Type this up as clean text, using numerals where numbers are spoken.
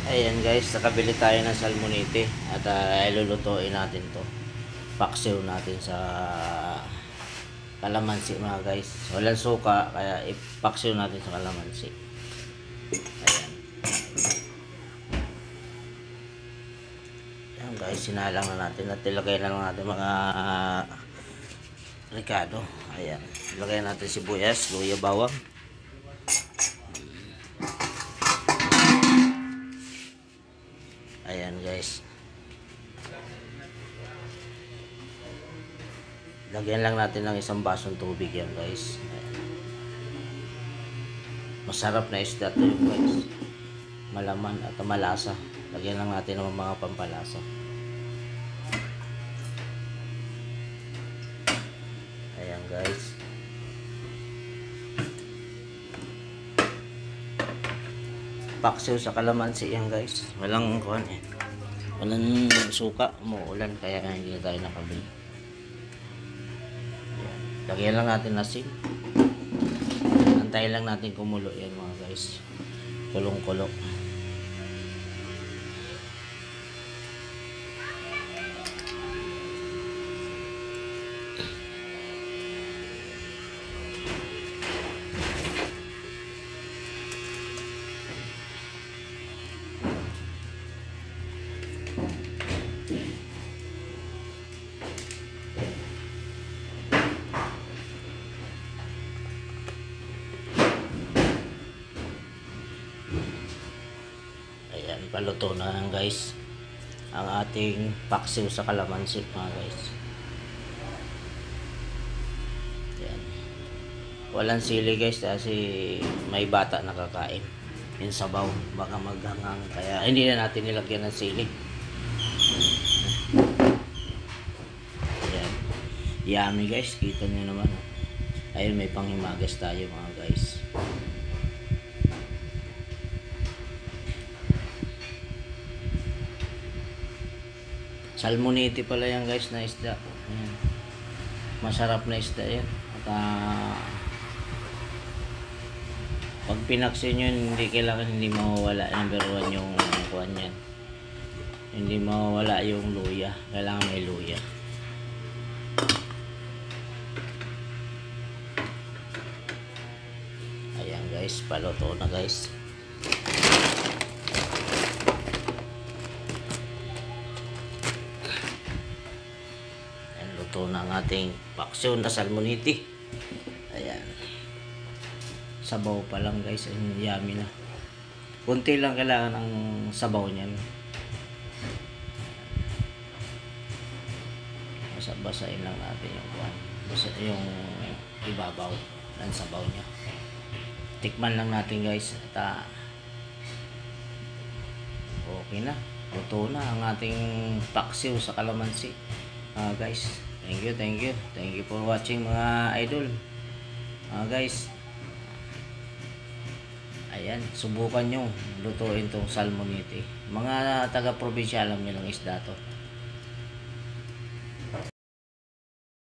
Ayan guys, nakabili tayo ng salmonite at ilulutuin natin to. Paksiw natin sa kalamansi mga guys. Walang suka kaya ipaksiw natin sa kalamansi. Ayan. Ayan guys, sinalang na natin at ilagay na lang natin mga ricado. Ayan. Ilagay natin sibuyas, luya, bawang. Ayan guys. Lagyan lang natin ng isang basong tubig yan guys. Ayan. Masarap na isda to yun guys. Malaman at malasa. Lagyan lang natin ng mga pampalasa. Ayan guys. Paksiw sa kalamansi yan guys. Walang kuhan eh. Walang suka, umuulan kaya hindi na tayo nakabili. Ayan. Lagyan lang natin asin. Antayin lang natin kumulo yan mga guys. Kulong-kulo. Ayan, paluto na yan guys ang ating paksiw sa kalamansi mga guys. Ayan. Walang sili guys kasi may bata nakakain yung sabaw, baka maghangang kaya hindi na natin nilagyan ng sili. Ayan. Yummy guys, kita nyo naman. Ayun, may panghimagas tayo mga guys. Salmonite pala yan guys na isda. Ayan. Masarap na isda yan. At pag pinaksin nyo, hindi kailangan, hindi mawawala. Number 1 yung kuhan yan. Hindi mawawala yung luya. Kailangan may luya. Ayan guys, paluto na guys. Luto na ang ating paksiw na salmonite. Ayan. Sabaw pa lang guys. Yummy na. Kunti lang kailangan ang sabaw niyan. Basa-basain lang natin yung kuhan. Yung ibabaw ng sabaw niya. Tikman lang natin guys. At okay na. Luto na ang ating paksiw sa kalamansi. Guys, thank you for watching mga idol. Guys, ayan, subukan nyo lutuin tong salmonite. Mga taga-probinsya alam nyo lang isda to.